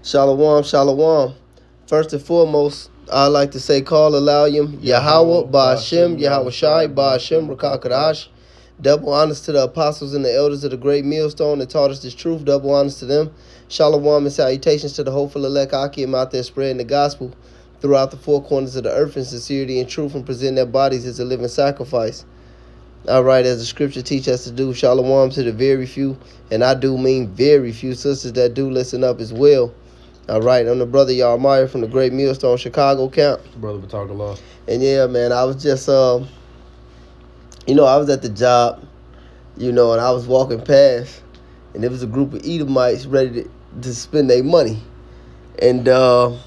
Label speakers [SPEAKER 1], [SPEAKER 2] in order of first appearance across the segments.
[SPEAKER 1] Shalom, shalom. First and foremost, I like to say call Alayim Yahweh, Ba'ashem, Yahweh Shai, Ba'ashem, Rakakadash. Double honors to the apostles and the elders of the great millstone that taught us this truth. Double honors to them. Shalom and salutations to the hopeful elect Akim out there spreading the gospel throughout the four corners of the earth in sincerity and truth and presenting their bodies as a living sacrifice. All right, as the scripture teaches us to do, shalom to the very few, and I do mean very few sisters that do listen up as well. All right, I'm the brother Yarmaya from the Great Millstone Chicago camp.
[SPEAKER 2] Brother Batakallah.
[SPEAKER 1] And yeah, man, I was just, I was at the job, and I was walking past, and there was a group of Edomites ready to spend their money. And I'm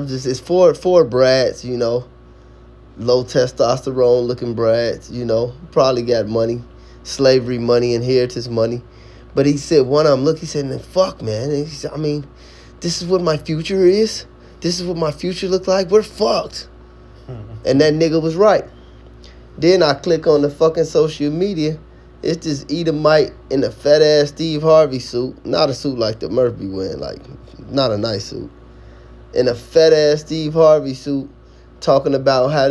[SPEAKER 1] just, it's four brads, low testosterone looking brads, probably got money, slavery money, inheritance money. But he said, one of them, look, he said, fuck, man. And he said, this is what my future is. This is what my future look like. We're fucked. And that nigga was right. Then I click on the fucking social media. It's this Edomite in a fat-ass Steve Harvey suit. Not a suit like the Murphy wearing, like, not a nice suit. In a fat-ass Steve Harvey suit, talking about how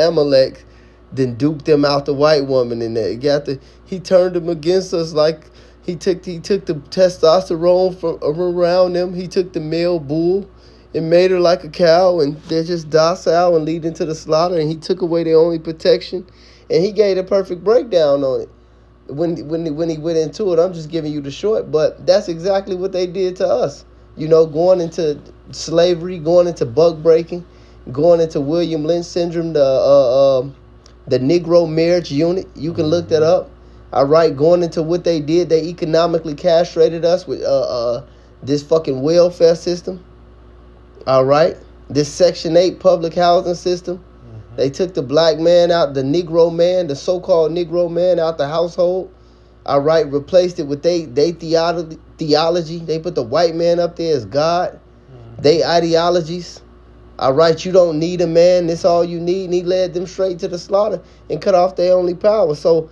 [SPEAKER 1] Amalek then duped them out the white woman and that he turned them against us, like he took the testosterone from around them. He took the male bull and made her like a cow, and they're just docile and leading to the slaughter. And he took away their only protection, and he gave a perfect breakdown on it. When he went into it, I'm just giving you the short, but that's exactly what they did to us. Going into slavery, going into buck breaking, going into William Lynch syndrome, the Negro marriage unit. You can look that up. All right, going into what they did, they economically castrated us with this fucking welfare system. All right, this Section 8 public housing system. Mm-hmm. They took the black man out, the Negro man, the so-called Negro man out the household. All right, replaced it with they theology. They put the white man up there as God. Mm-hmm. They ideologies. All right, you don't need a man. This all you need. And he led them straight to the slaughter and cut off their only power. So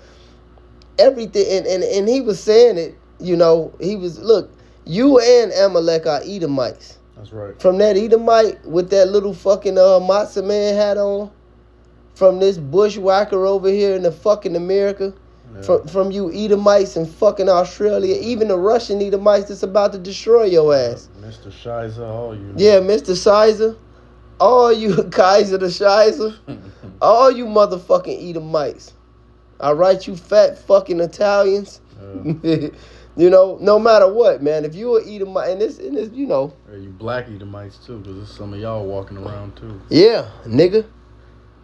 [SPEAKER 1] everything, and he was saying it, he was, look, you and Amalek are Edomites.
[SPEAKER 2] That's right.
[SPEAKER 1] From that Edomite with that little fucking matzah man hat on, from this bushwhacker over here in the fucking America, from you Edomites in fucking Australia, even the Russian Edomites that's about to destroy your ass.
[SPEAKER 2] Mr. Shizer, all you.
[SPEAKER 1] Yeah, Mr. Shizer. All you Kaiser the Shizer, all you motherfucking Edomites. All right, you fat fucking Italians. No matter what, man. If you are Edomite, and this,
[SPEAKER 2] Hey, you black Edomites too, because there's some of y'all walking around too.
[SPEAKER 1] Yeah, nigga.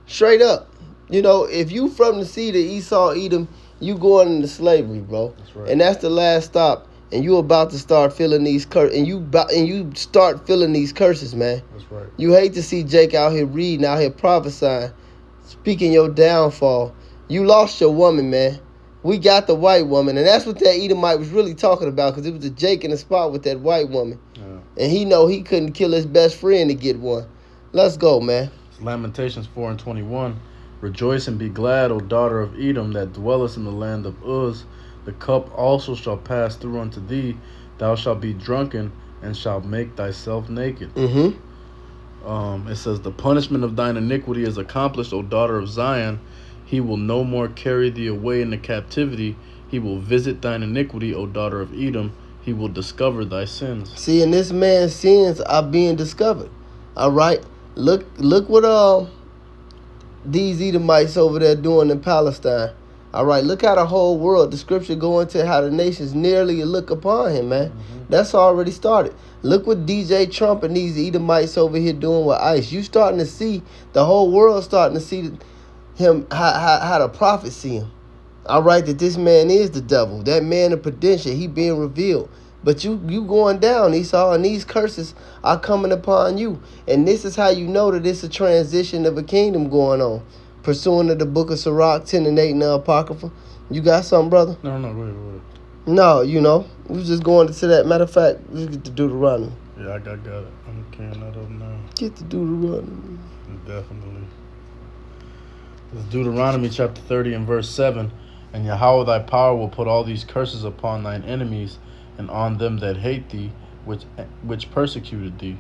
[SPEAKER 1] Straight up. If you from the seed of Esau, Edom, you going into slavery, bro.
[SPEAKER 2] That's right.
[SPEAKER 1] And that's the last stop. And you about to start feeling these and you start feeling these curses, man.
[SPEAKER 2] That's right.
[SPEAKER 1] You hate to see Jake out here reading, out here prophesying, speaking your downfall. You lost your woman, man. We got the white woman, and that's what that Edomite was really talking about, because it was a Jake in the spot with that white woman. Yeah. And he couldn't kill his best friend to get one. Let's go, man.
[SPEAKER 2] It's Lamentations 4:21. Rejoice and be glad, O daughter of Edom, that dwellest in the land of Uz. The cup also shall pass through unto thee. Thou shalt be drunken, and shalt make thyself naked.
[SPEAKER 1] Mm-hmm.
[SPEAKER 2] It says, the punishment of thine iniquity is accomplished, O daughter of Zion. He will no more carry thee away into captivity. He will visit thine iniquity, O daughter of Edom. He will discover thy sins.
[SPEAKER 1] See, and this man's sins are being discovered. All right? Look what these Edomites over there doing in Palestine. All right, look how the whole world, the scripture go into how the nations nearly look upon him, man. Mm-hmm. That's already started. Look what DJ Trump and these Edomites over here doing with ICE. You starting to see, the whole world starting to see him, how the prophets see him. All right, that this man is the devil. That man of perdition, he being revealed. But you going down, Esau, and these curses are coming upon you. And this is how you know that it's a transition of a kingdom going on. Pursuing to the book of Sirach 10 and 8 in the Apocrypha. You got something, brother?
[SPEAKER 2] No, go ahead.
[SPEAKER 1] No, we was just going to that. Matter of fact, let's get to Deuteronomy.
[SPEAKER 2] Yeah, I got it. I'm carrying that up now.
[SPEAKER 1] Get to Deuteronomy.
[SPEAKER 2] Definitely. It's Deuteronomy chapter 30 and verse 7. And Yahweh thy power will put all these curses upon thine enemies and on them that hate thee, which persecuted thee.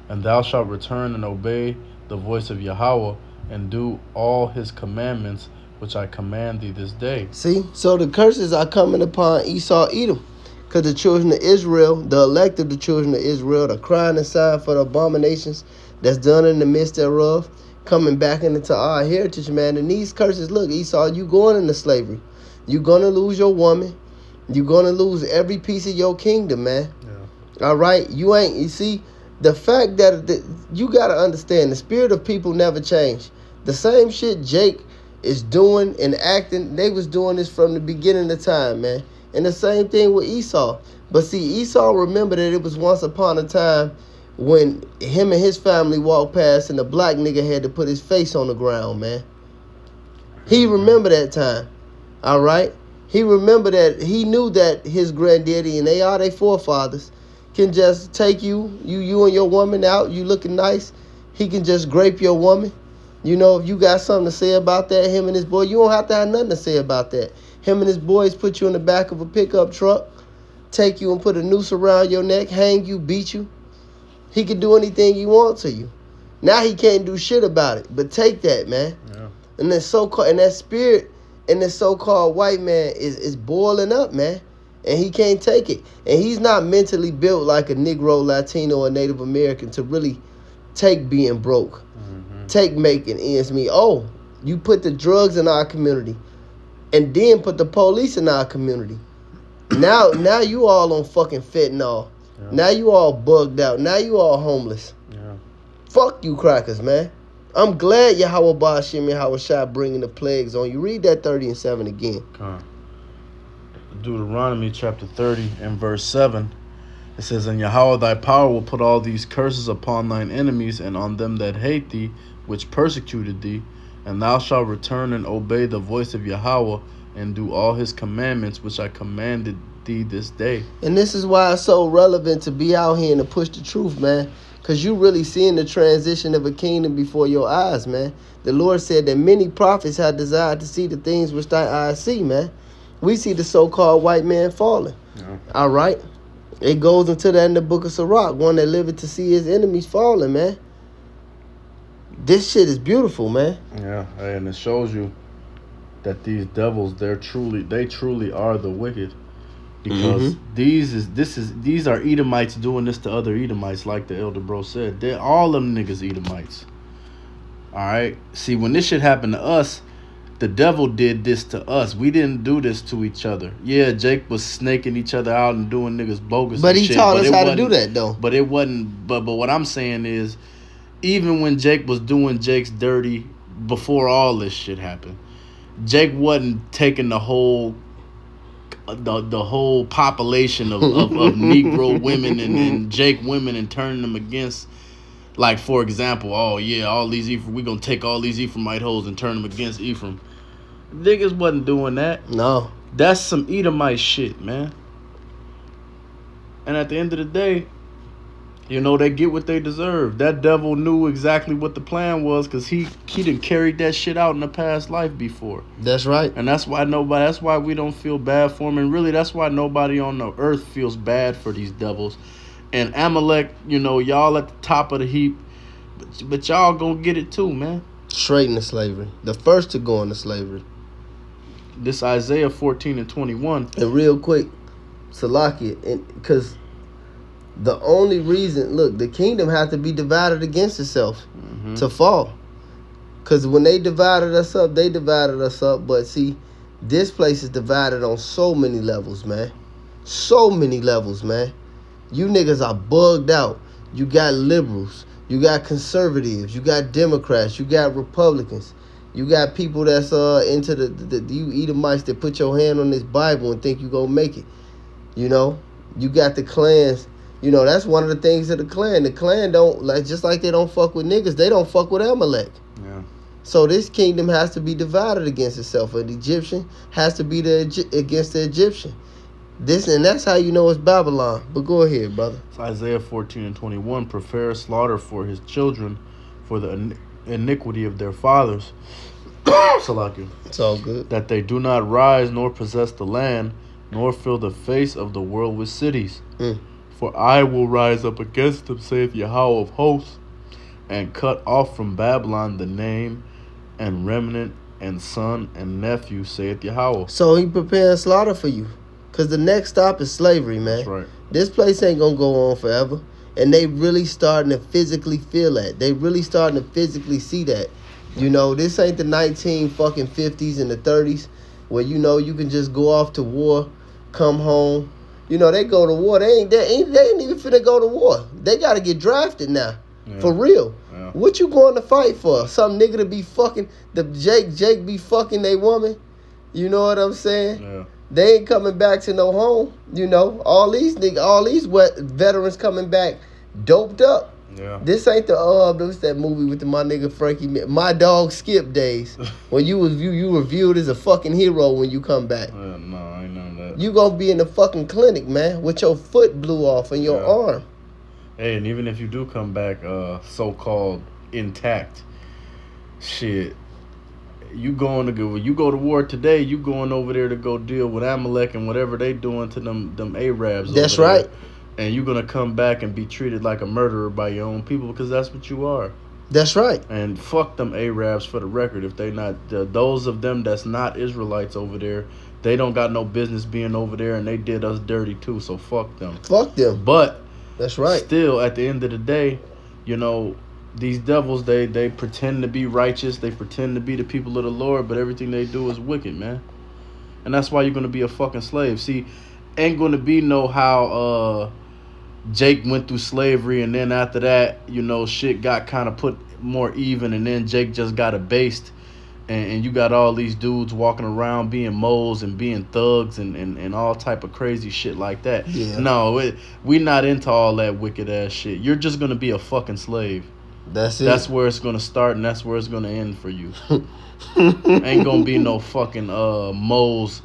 [SPEAKER 2] And thou shalt return and obey the voice of Yahweh, and do all his commandments which I command thee this day.
[SPEAKER 1] See, so the curses are coming upon Esau, Edom, because the children of Israel, the elect of the children of Israel, are crying aside for the abominations that's done in the midst thereof, coming back into our heritage, man. And these curses, look, Esau, you going into slavery. You're going to lose your woman. You're going to lose every piece of your kingdom, man. Yeah. All right? You see, the fact that you got to understand, the spirit of people never change. The same shit Jake is doing and acting, they was doing this from the beginning of time, man. And the same thing with Esau. But see, Esau remembered that it was once upon a time when him and his family walked past and the black nigga had to put his face on the ground, man. He remembered that time. All right? He remembered that he knew that his granddaddy and they are their forefathers can just take you and your woman out, you looking nice. He can just grape your woman. You know, if you got something to say about that, him and his boy, you don't have to have nothing to say about that. Him and his boys put you in the back of a pickup truck, take you and put a noose around your neck, hang you, beat you. He can do anything he wants to you. Now he can't do shit about it. But take that, man. Yeah. And that spirit in this so-called white man is boiling up, man. And he can't take it. And he's not mentally built like a Negro, Latino, or Native American to really take being broke. Mm-hmm. Take making ends meet. Oh, you put the drugs in our community and then put the police in our community. Now you all on fucking fentanyl. Yeah. Now you all bugged out. Now you all homeless. Yeah. Fuck you crackers, man. I'm glad Yahweh Ba'Shem Yahweh Shai bringing the plagues on you. Read that 30 and 7 again.
[SPEAKER 2] Deuteronomy chapter 30 and verse 7. It says, And Yahweh thy power will put all these curses upon thine enemies and on them that hate thee, which persecuted thee. And thou shalt return and obey the voice of Yahweh and do all his commandments which I commanded thee this day.
[SPEAKER 1] And this is why it's so relevant to be out here and to push the truth, man. Because you really seeing the transition of a kingdom before your eyes, man. The Lord said that many prophets had desired to see the things which thy eyes see, man. We see the so-called white man falling. Yeah. All right? It goes into that in the book of Sirach, one that liveth to see his enemies falling, man. This shit is beautiful, man.
[SPEAKER 2] Yeah, and it shows you that these devils, they truly are the wicked. Because these are Edomites doing this to other Edomites, like the elder bro said. They're all them niggas Edomites. Alright? See, when this shit happened to us, the devil did this to us. We didn't do this to each other. Yeah, Jake was snaking each other out and doing niggas bogus
[SPEAKER 1] but
[SPEAKER 2] and
[SPEAKER 1] shit. But he taught us how to do that, though.
[SPEAKER 2] But it wasn't... But what I'm saying is, even when Jake was doing Jake's dirty before all this shit happened, Jake wasn't taking the whole population of Negro women and Jake women and turning them against, like, for example, oh yeah, all these Ephraim, we gonna take all these Ephraimite hoes and turn them against Ephraim. Niggas wasn't doing that.
[SPEAKER 1] No.
[SPEAKER 2] That's some Edomite shit, man. And at the end of the day, you know, they get what they deserve. That devil knew exactly what the plan was because he done carried that shit out in the past life before.
[SPEAKER 1] That's right.
[SPEAKER 2] And that's why we don't feel bad for him. And really, that's why nobody on the earth feels bad for these devils. And Amalek, you know, y'all at the top of the heap. But y'all gonna get it too, man.
[SPEAKER 1] Straight into slavery. The first to go into slavery.
[SPEAKER 2] This Isaiah 14 and 21.
[SPEAKER 1] And real quick, Salakia, because the only reason, look, the kingdom had to be divided against itself to fall. Because when they divided us up, they divided us up. But see, this place is divided on so many levels, man. So many levels, man. You niggas are bugged out. You got liberals. You got conservatives. You got Democrats. You got Republicans. You got people that's into you Edomites that put your hand on this Bible and think you gonna make it. You know? You got the clans. You know, that's one of the things of the clan. The clan don't, like, just like they don't fuck with niggas, they don't fuck with Amalek. Yeah. So this kingdom has to be divided against itself. An Egyptian has to be against the Egyptian. And that's how you know it's Babylon. But go ahead, brother.
[SPEAKER 2] It's Isaiah 14 and 21. Prepare slaughter for his children, for the iniquity of their fathers. Salakia.
[SPEAKER 1] It's all good.
[SPEAKER 2] That they do not rise nor possess the land, nor fill the face of the world with cities.
[SPEAKER 1] Mm.
[SPEAKER 2] For I will rise up against them, saith Yahweh of hosts, and cut off from Babylon the name and remnant and son and nephew, saith Yahweh.
[SPEAKER 1] So he preparing slaughter for you. Because the next stop is slavery, man.
[SPEAKER 2] That's right.
[SPEAKER 1] This place ain't going to go on forever. And they really starting to physically feel that. They really starting to physically see that. You know, this ain't the 1950s and the 30s where, you know, you can just go off to war, come home. You know, they go to war. They ain't even finna go to war. They got to get drafted now. Yeah. For real. Yeah. What you going to fight for? Some nigga to be fucking, Jake be fucking they woman? You know what I'm saying? Yeah. They ain't coming back to no home. You know, all these veterans coming back doped up. Yeah. This ain't what's that movie with my nigga Frankie, My Dog Skip days, when you were viewed as a fucking hero when you come back.
[SPEAKER 2] No, I ain't know that.
[SPEAKER 1] You gonna be in the fucking clinic, man, with your foot blew off and your arm.
[SPEAKER 2] Hey, and even if you do come back so-called intact, shit, you go to war today, you going over there to go deal with Amalek and whatever they doing to them Arabs.
[SPEAKER 1] That's right.
[SPEAKER 2] And you're going to come back and be treated like a murderer by your own people because that's what you are.
[SPEAKER 1] That's right.
[SPEAKER 2] And fuck them Arabs for the record. If they not, those of them that's not Israelites over there, they don't got no business being over there and they did us dirty too, so fuck them.
[SPEAKER 1] Fuck them.
[SPEAKER 2] But
[SPEAKER 1] that's right.
[SPEAKER 2] Still, at the end of the day, you know, these devils, they pretend to be righteous. They pretend to be the people of the Lord, but everything they do is wicked, man. And that's why you're going to be a fucking slave. See, ain't going to be no how Jake went through slavery and then after that, you know, shit got kind of put more even and then Jake just got abased. And you got all these dudes walking around being moles and being thugs and all type of crazy shit like that. Yeah. No, we not into all that wicked ass shit. You're just going to be a fucking slave.
[SPEAKER 1] That's it.
[SPEAKER 2] That's where it's going to start and that's where it's going to end for you. Ain't going to be no fucking moles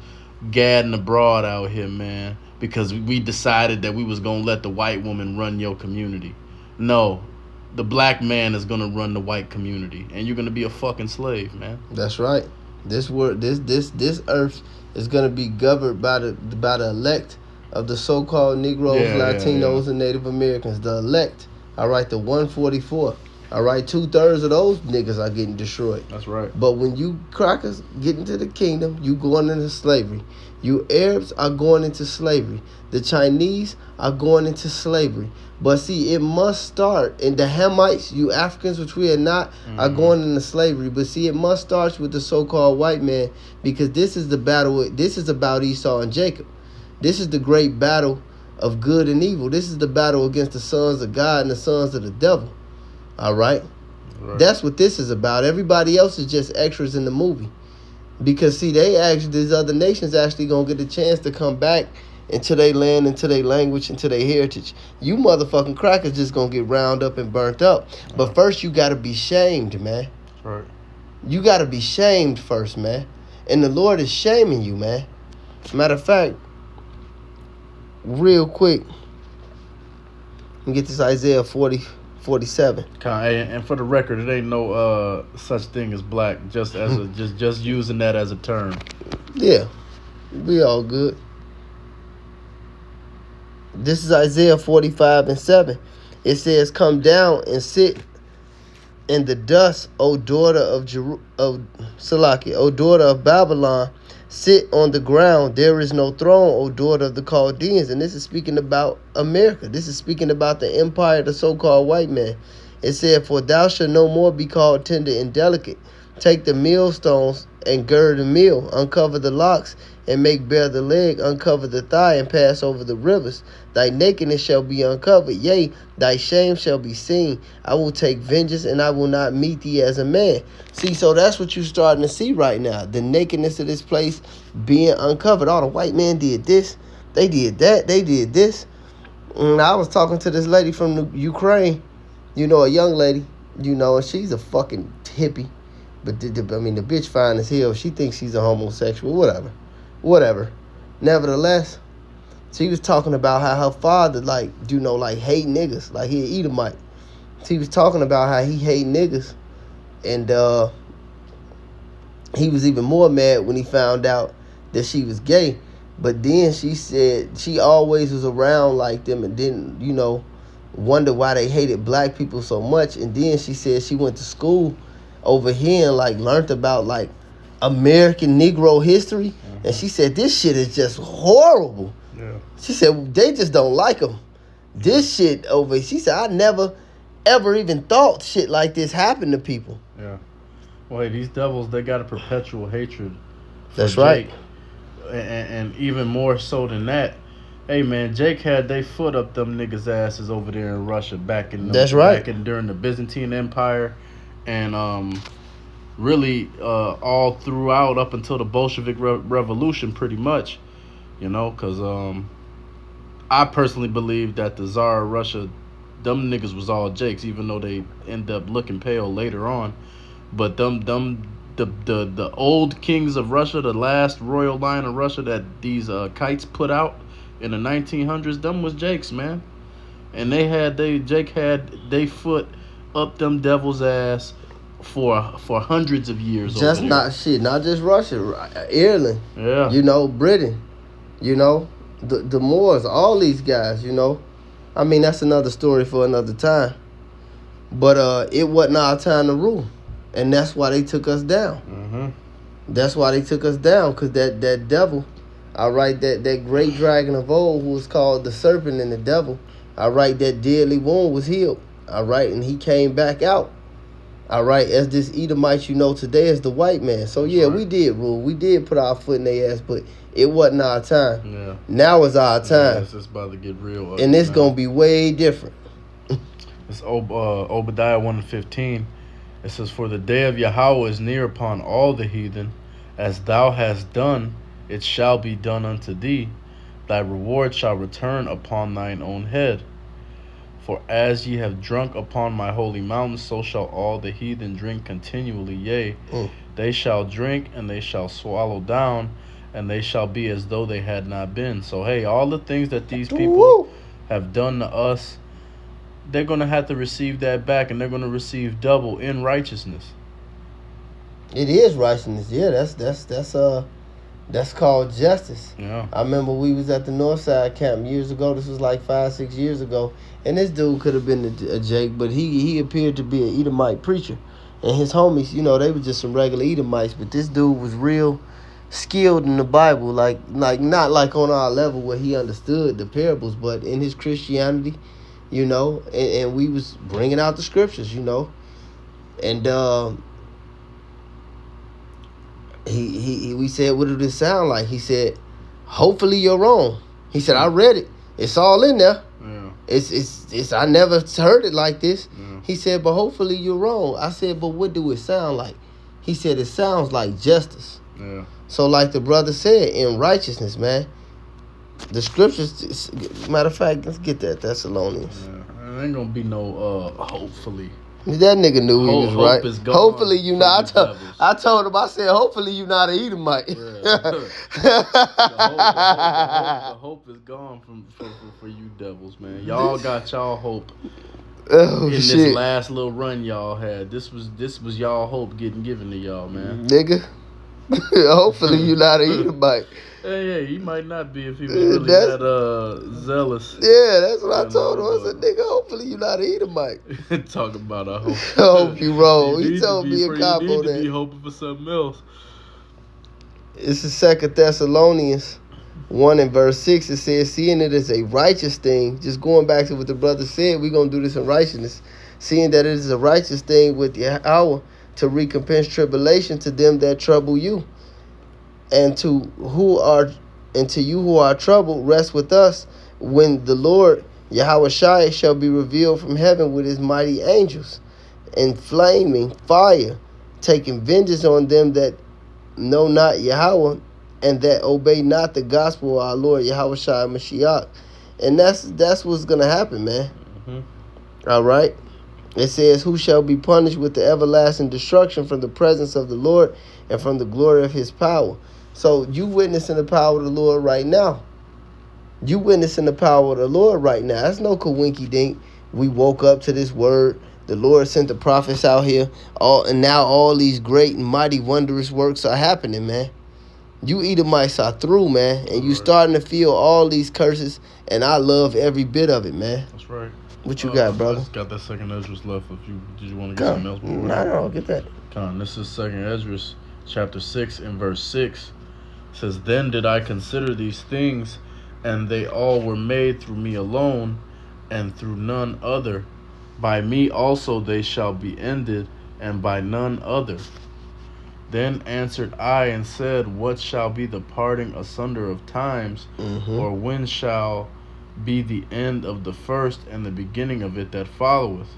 [SPEAKER 2] gadding abroad out here, man, because we decided that we was going to let the white woman run your community. No. The black man is going to run the white community and you're going to be a fucking slave, man.
[SPEAKER 1] That's right. This earth is going to be governed by the elect of the so-called Negroes, Latinos, and Native Americans. The elect. All right, the 144. All right, 2/3 of those niggas are getting destroyed.
[SPEAKER 2] That's right.
[SPEAKER 1] But when you crackers get into the kingdom, you going into slavery. You Arabs are going into slavery. The Chinese are going into slavery. But see, it must start. And the Hamites, you Africans, which we are not, are going into slavery. But see, it must start with the so-called white man, because this is the battle. This is about Esau and Jacob. This is the great battle of good and evil. This is the battle against the sons of God and the sons of the devil. All right? That's what this is about. Everybody else is just extras in the movie. Because, see, these other nations actually going to get the chance to come back into their land, into their language, into their heritage. You motherfucking crackers just going to get round up and burnt up. But first, you got to be shamed, man.
[SPEAKER 2] Right.
[SPEAKER 1] You got to be shamed first, man. And the Lord is shaming you, man. Matter of fact, real quick, let me get this Isaiah 47.
[SPEAKER 2] And for the record, it ain't no such thing as black. Just as just using that as a term.
[SPEAKER 1] Yeah, we all good. This is Isaiah 45:7. It says, "Come down and sit in the dust, O daughter of Salakia, O daughter of Babylon. Sit on the ground. There is no throne, O daughter of the Chaldeans." And this is speaking about America. This is speaking about the empire of the so-called white man. It said, "For thou shalt no more be called tender and delicate. Take the millstones and gird the mill, uncover the locks and make bare the leg, uncover the thigh and pass over the rivers. Thy nakedness shall be uncovered, yea, thy shame shall be seen. I will take vengeance and I will not meet thee as a man." See, so that's what you're starting to see right now. The nakedness of this place being uncovered. All the white men did this, they did that, they did this. And I was talking to this lady from the Ukraine, you know, a young lady, you know, and she's a fucking hippie. But the bitch fine as hell. She thinks she's a homosexual. Whatever. Nevertheless, she was talking about how her father, hate niggas. Like, he an Edomite. She was talking about how he hate niggas. And He was even more mad when he found out that she was gay. But then she said she always was around like them and didn't, wonder why they hated black people so much. And then she said she went to school over here and like learned about like American Negro history. And she said this shit is just horrible.
[SPEAKER 2] Yeah.
[SPEAKER 1] She said they just don't like them. This shit over. She said I never ever even thought shit like this happened to people.
[SPEAKER 2] Yeah. Well, hey, these devils, they got a perpetual hatred for
[SPEAKER 1] That's
[SPEAKER 2] Jake.
[SPEAKER 1] right.
[SPEAKER 2] And even more so than that, hey man, Jake had they foot up them niggas' asses over there in Russia back in
[SPEAKER 1] That's right.
[SPEAKER 2] back in during the Byzantine Empire, and really all throughout up until the Bolshevik Revolution, pretty much, because I personally believe that the Tsar of Russia, them niggas was all Jakes, even though they end up looking pale later on, but the old kings of Russia, the last royal line of Russia that these kites put out in the 1900s, them was Jakes, man. And Jake had they foot up them devil's ass for hundreds of years.
[SPEAKER 1] Just not just Russia, Ireland.
[SPEAKER 2] Yeah.
[SPEAKER 1] Britain. The Moors, all these guys. I mean that's another story for another time. But it wasn't our time to rule. And that's why they took us down.
[SPEAKER 2] Mm-hmm.
[SPEAKER 1] That's why they took us down, because that devil, that great dragon of old who was called the serpent and the devil, that deadly wound was healed. And he came back out. As this Edomite today as the white man. So yeah, right. We did rule. We did put our foot in their ass, but it wasn't our time.
[SPEAKER 2] Yeah.
[SPEAKER 1] Now is our time.
[SPEAKER 2] It's about to get real.
[SPEAKER 1] And it's going to be way different.
[SPEAKER 2] It's Obadiah 1:15. It says, "For the day of Yahweh is near upon all the heathen. As thou hast done, it shall be done unto thee. Thy reward shall return upon thine own head. For as ye have drunk upon my holy mountain, so shall all the heathen drink continually. Yea, they shall drink, and they shall swallow down, and they shall be as though they had not been." So, hey, all the things that these people have done to us, they're going to have to receive that back, and they're going to receive double in righteousness.
[SPEAKER 1] It is righteousness. Yeah, that's called justice.
[SPEAKER 2] Yeah.
[SPEAKER 1] I remember we was at the Northside camp years ago. This was like 5-6 years ago. And this dude could have been a Jake, but he appeared to be an Edomite preacher. And his homies, they were just some regular Edomites. But this dude was real skilled in the Bible, like not like on our level where he understood the parables, but in his Christianity, and we was bringing out the scriptures, and we said, what did it sound like? He said, hopefully you're wrong. He said, I read it. It's all in there.
[SPEAKER 2] Yeah.
[SPEAKER 1] It's I never heard it like this.
[SPEAKER 2] Yeah.
[SPEAKER 1] He said, but hopefully you're wrong. I said, but what do it sound like? He said, it sounds like justice.
[SPEAKER 2] Yeah.
[SPEAKER 1] So like the brother said, in righteousness, man. The scriptures, matter of fact, let's get that Thessalonians.
[SPEAKER 2] Yeah. There ain't gonna be no hopefully.
[SPEAKER 1] That nigga knew he was right.
[SPEAKER 2] Is gone.
[SPEAKER 1] Hopefully you not. I told him. I said, hopefully you not an Edomite.
[SPEAKER 2] Yeah. the hope is gone for you devils, man. Y'all got y'all hope.
[SPEAKER 1] Oh,
[SPEAKER 2] in
[SPEAKER 1] shit.
[SPEAKER 2] This last little run y'all had. This was y'all hope getting given to y'all, man.
[SPEAKER 1] Nigga. Hopefully you not an Edomite.
[SPEAKER 2] Hey, he might not be if he was really that zealous.
[SPEAKER 1] Yeah, that's what I told him. I said, nigga, hopefully you not an Edomite.
[SPEAKER 2] Talk about a hope.
[SPEAKER 1] I hope you wrong. He told me a cop on that.
[SPEAKER 2] You need to be hoping for something else.
[SPEAKER 1] It's the 2 Thessalonians 1 and verse 6. It says, seeing it is a righteous thing, just going back to what the brother said, we're going to do this in righteousness. Seeing that it is a righteous thing with Yahweh to recompense tribulation to them that trouble you. And to you who are troubled, rest with us when the Lord Yahweh Shai shall be revealed from heaven with his mighty angels in flaming fire, taking vengeance on them that know not Yahweh and that obey not the gospel of our Lord Yahweh Shai Mashiach. And that's what's gonna happen, man. Mm-hmm. All right. It says, who shall be punished with the everlasting destruction from the presence of the Lord and from the glory of his power. So you witnessing the power of the Lord right now. You witnessing the power of the Lord right now. That's no coinky dink. We woke up to this word. The Lord sent the prophets out here. And now all these great and mighty wondrous works are happening, man. You Edomites are through, man. And you starting to feel all these curses. And I love every bit of it, man.
[SPEAKER 2] That's right.
[SPEAKER 1] What you got, brother?
[SPEAKER 2] I just got that second Esdras left. Did you want to get something else before
[SPEAKER 1] No, get that.
[SPEAKER 2] Come on, this is second Esdras, chapter 6 and verse 6. It says, "Then did I consider these things, and they all were made through me alone, and through none other. By me also they shall be ended, and by none other. Then answered I and said, What shall be the parting asunder of times, or when shall be the end of the first and the beginning of it that followeth?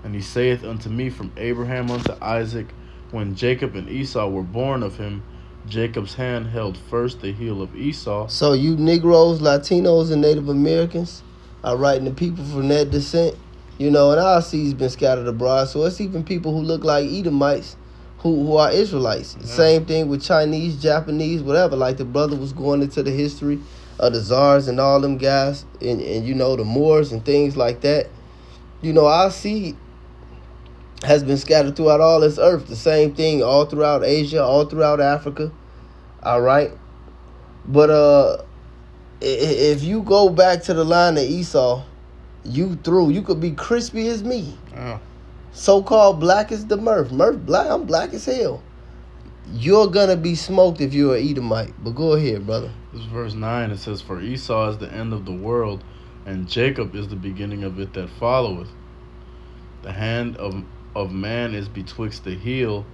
[SPEAKER 2] And he saith unto me, From Abraham unto Isaac, when Jacob and Esau were born of him, Jacob's hand held first the heel of Esau."
[SPEAKER 1] So you Negroes, Latinos, and Native Americans are writing the people from that descent. You know, and our seed's been scattered abroad, so it's even people who look like Edomites who are Israelites. Yeah. Same thing with Chinese, Japanese, whatever. Like the brother was going into the history of the Tsars and all them guys, and you know, the Moors and things like that. You know, our seed has been scattered throughout all this earth. The same thing all throughout Asia, all throughout Africa. All right? But if you go back to the line of Esau, you could be crispy as me.
[SPEAKER 2] Oh.
[SPEAKER 1] So-called black as the Murph. Murph black, I'm black as hell. You're gonna be smoked if you're an Edomite. But go ahead, brother.
[SPEAKER 2] This is verse 9. It says, "For Esau is the end of the world, and Jacob is the beginning of it that followeth. The hand of man is betwixt the heel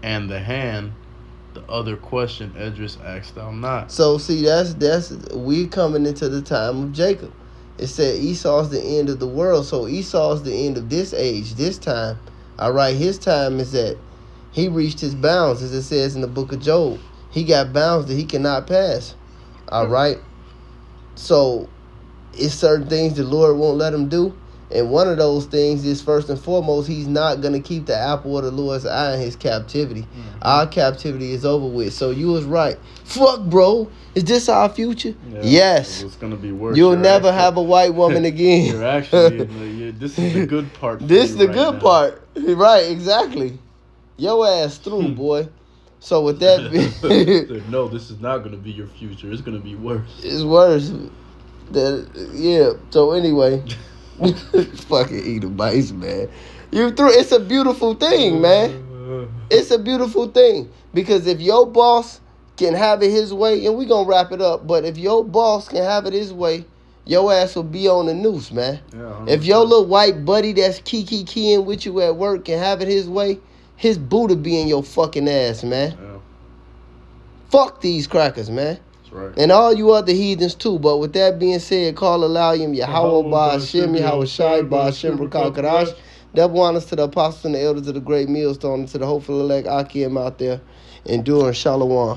[SPEAKER 2] and the hand. The other question, Esdras, asked thou not."
[SPEAKER 1] So see, that's we coming into the time of Jacob. It said Esau's the end of the world. So Esau's the end of this age, this time. All right, his time is that he reached his bounds, as it says in the book of Job. He got bounds that he cannot pass. All right. So it's certain things the Lord won't let him do. And one of those things is, first and foremost, he's not going to keep the apple of the Lord's eye in his captivity. Our captivity is over with. So you was right. Fuck, bro. Is this our future? Yeah, yes.
[SPEAKER 2] It's going to be worse.
[SPEAKER 1] You'll never have a white woman again.
[SPEAKER 2] You're actually, this is the good part.
[SPEAKER 1] This is the good part. Right, exactly. Your ass through, boy. So with that being...
[SPEAKER 2] No, this is not going to be your future. It's going to be worse.
[SPEAKER 1] It's worse. Yeah. So anyway... Fucking Edomites, man. It's a beautiful thing, man. It's a beautiful thing. Because if your boss can have it his way, and we gonna wrap it up, but if your boss can have it his way, your ass will be on the noose, man. Yeah, if your little white buddy that's keying with you at work can have it his way, his Buddha be in your fucking ass, man. Yeah. Fuck these crackers, man.
[SPEAKER 2] Right.
[SPEAKER 1] And all you other heathens too. But with that being said, call Alayim, Yahweh Ba'Hashem, Yahweh Shai Ba'Hashem Rakakadash. Double honors to the apostles and the elders of the great millstone, and to the hopeful elect Akim out there enduring Shalom.